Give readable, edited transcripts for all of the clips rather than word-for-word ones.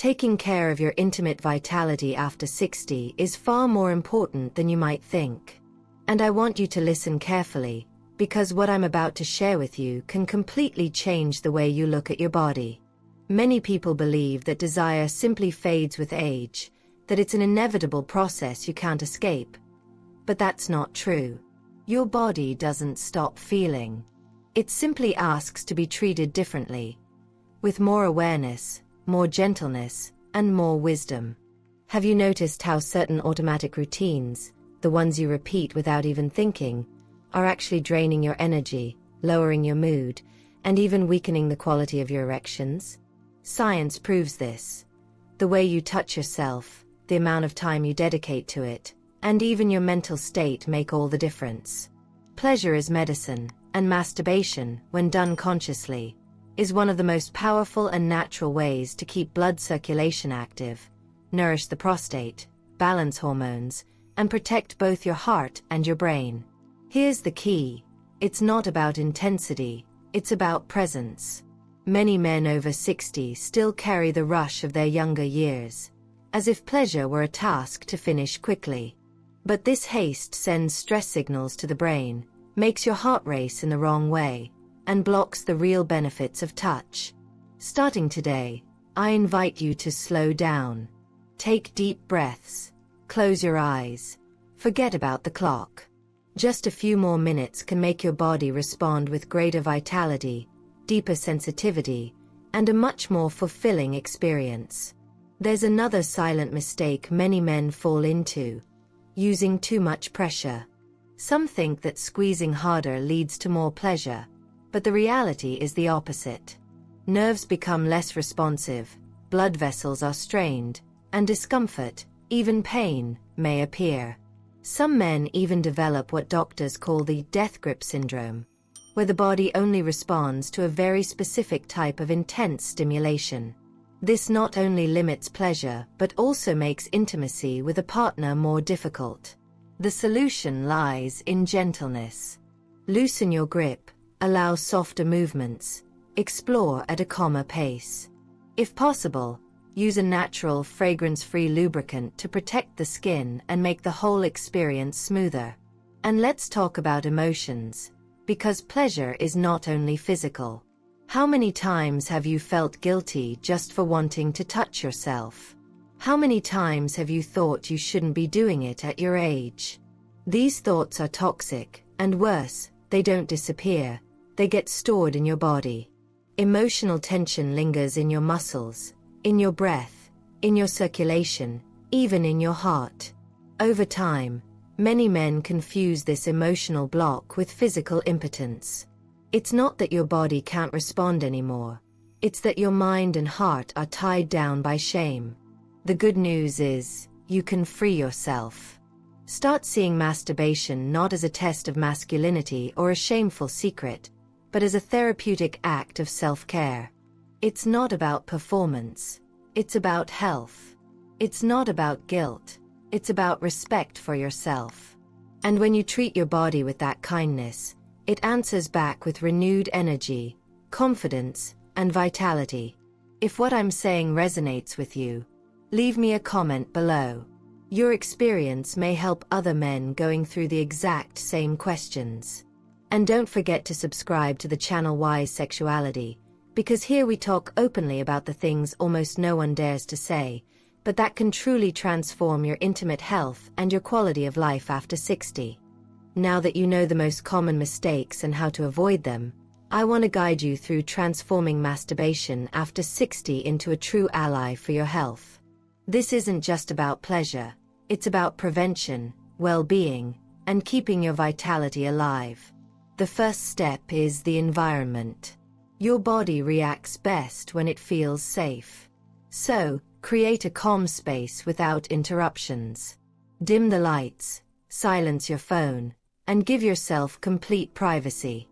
Taking care of your intimate vitality after 60 is far more important than you might think. And I want you to listen carefully, because what I'm about to share with you can completely change the way you look at your body. Many people believe that desire simply fades with age, that it's an inevitable process you can't escape. But that's not true. Your body doesn't stop feeling. It simply asks to be treated differently, with more awareness, more gentleness, and more wisdom. Have you noticed how certain automatic routines, the ones you repeat without even thinking, are actually draining your energy, lowering your mood, and even weakening the quality of your erections? Science proves this. The way you touch yourself, the amount of time you dedicate to it, and even your mental state make all the difference. Pleasure is medicine, and masturbation, when done consciously, is one of the most powerful and natural ways to keep blood circulation active, nourish the prostate, balance hormones, and protect both your heart and your brain. Here's the key. It's not about intensity, it's about presence. Many men over 60 still carry the rush of their younger years, as if pleasure were a task to finish quickly. But this haste sends stress signals to the brain, makes your heart race in the wrong way, and blocks the real benefits of touch. Starting today, I invite you to slow down. Take deep breaths, close your eyes, forget about the clock. Just a few more minutes can make your body respond with greater vitality, deeper sensitivity, and a much more fulfilling experience. There's another silent mistake many men fall into: using too much pressure. Some think that squeezing harder leads to more pleasure, but the reality is the opposite. Nerves become less responsive, blood vessels are strained, and discomfort, even pain, may appear. Some men even develop what doctors call the death grip syndrome, where the body only responds to a very specific type of intense stimulation. This not only limits pleasure but also makes intimacy with a partner more difficult. The solution lies in gentleness. Loosen your grip, allow softer movements, explore at a calmer pace. If possible, use a natural, fragrance-free lubricant to protect the skin and make the whole experience smoother. And let's talk about emotions, because pleasure is not only physical. How many times have you felt guilty just for wanting to touch yourself? How many times have you thought you shouldn't be doing it at your age? These thoughts are toxic, and worse, they don't disappear, they get stored in your body. Emotional tension lingers in your muscles, in your breath, in your circulation, even in your heart. Over time, many men confuse this emotional block with physical impotence. It's not that your body can't respond anymore, it's that your mind and heart are tied down by shame. The good news is, you can free yourself. Start seeing masturbation not as a test of masculinity or a shameful secret, but as a therapeutic act of self-care. It's not about performance, it's about health. It's not about guilt, it's about respect for yourself. And when you treat your body with that kindness, it answers back with renewed energy, confidence, and vitality. If what I'm saying resonates with you, leave me a comment below. Your experience may help other men going through the exact same questions. And don't forget to subscribe to the channel Wise Sexuality, because here we talk openly about the things almost no one dares to say, but that can truly transform your intimate health and your quality of life after 60. Now that you know the most common mistakes and how to avoid them, I want to guide you through transforming masturbation after 60 into a true ally for your health. This isn't just about pleasure, it's about prevention, well-being, and keeping your vitality alive. The first step is the environment. Your body reacts best when it feels safe. So, create a calm space without interruptions. Dim the lights, silence your phone, and give yourself complete privacy.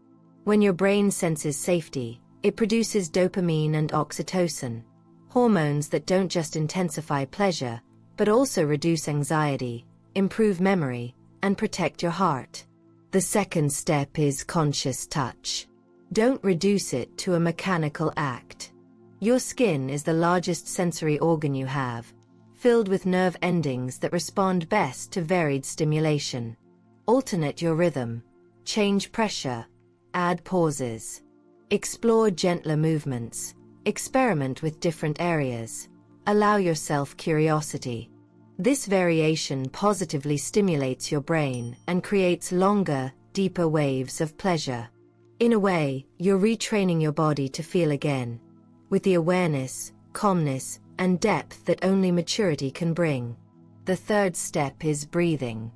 When your brain senses safety, it produces dopamine and oxytocin, hormones that don't just intensify pleasure, but also reduce anxiety, improve memory, and protect your heart. The second step is conscious touch. Don't reduce it to a mechanical act. Your skin is the largest sensory organ you have, filled with nerve endings that respond best to varied stimulation. Alternate your rhythm, change pressure, add pauses. Explore gentler movements, experiment with different areas, allow yourself curiosity. This variation positively stimulates your brain and creates longer, deeper waves of pleasure. In a way, you're retraining your body to feel again, with the awareness, calmness, and depth that only maturity can bring. The third step is breathing.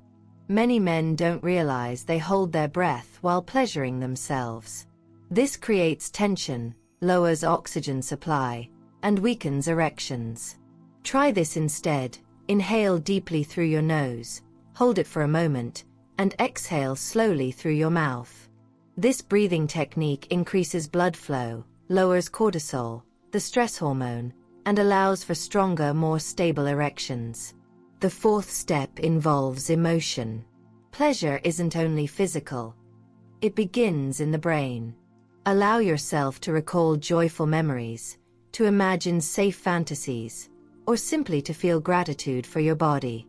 Many men don't realize they hold their breath while pleasuring themselves. This creates tension, lowers oxygen supply, and weakens erections. Try this instead. Inhale deeply through your nose, hold it for a moment, and exhale slowly through your mouth. This breathing technique increases blood flow, lowers cortisol, the stress hormone, and allows for stronger, more stable erections. The fourth step involves emotion. Pleasure isn't only physical. It begins in the brain. Allow yourself to recall joyful memories, to imagine safe fantasies, or simply to feel gratitude for your body.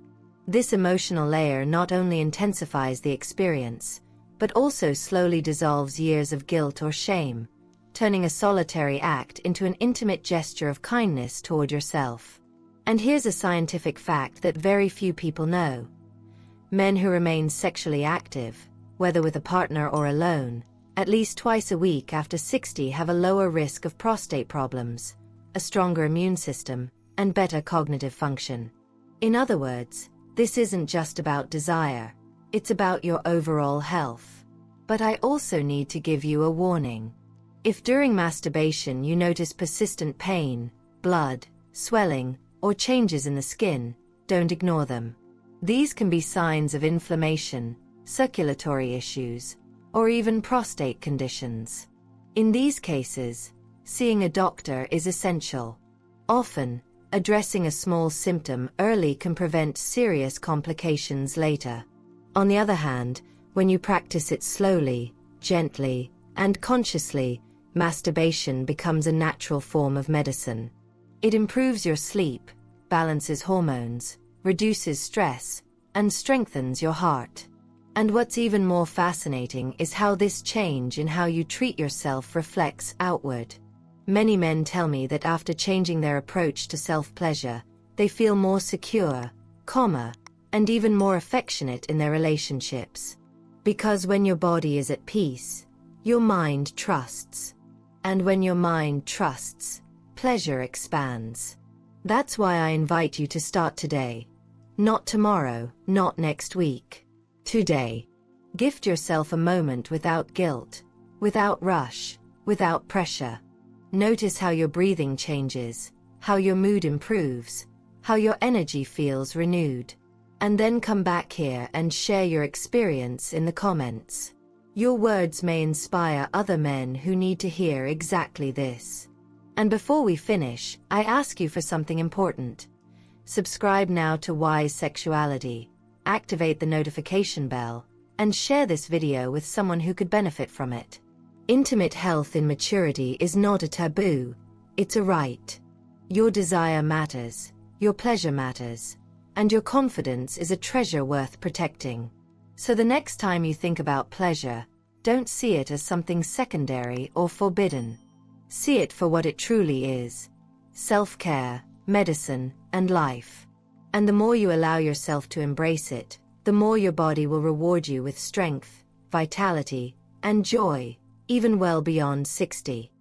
This emotional layer not only intensifies the experience, but also slowly dissolves years of guilt or shame, turning a solitary act into an intimate gesture of kindness toward yourself. And here's a scientific fact that very few people know. Men who remain sexually active, whether with a partner or alone, at least twice a week after 60 have a lower risk of prostate problems, a stronger immune system, and better cognitive function. In other words, this isn't just about desire, it's about your overall health. But I also need to give you a warning. If during masturbation you notice persistent pain, blood, swelling, or changes in the skin, don't ignore them. These can be signs of inflammation, circulatory issues, or even prostate conditions. In these cases, seeing a doctor is essential. Often, addressing a small symptom early can prevent serious complications later. On the other hand, when you practice it slowly, gently, and consciously, masturbation becomes a natural form of medicine. It improves your sleep, balances hormones, reduces stress, and strengthens your heart. And what's even more fascinating is how this change in how you treat yourself reflects outward. Many men tell me that after changing their approach to self-pleasure, they feel more secure, calmer, and even more affectionate in their relationships. Because when your body is at peace, your mind trusts. And when your mind trusts, pleasure expands. That's why I invite you to start today. Not tomorrow, not next week. Today. Gift yourself a moment without guilt, without rush, without pressure. Notice how your breathing changes, how your mood improves, how your energy feels renewed. And then come back here and share your experience in the comments. Your words may inspire other men who need to hear exactly this. And before we finish, I ask you for something important. Subscribe now to Wise Sexuality, activate the notification bell, and share this video with someone who could benefit from it. Intimate health in maturity is not a taboo, it's a right. Your desire matters, your pleasure matters, and your confidence is a treasure worth protecting. So the next time you think about pleasure, don't see it as something secondary or forbidden. See it for what it truly is: self-care, medicine, and life. And the more you allow yourself to embrace it, the more your body will reward you with strength, vitality, and joy, even well beyond 60.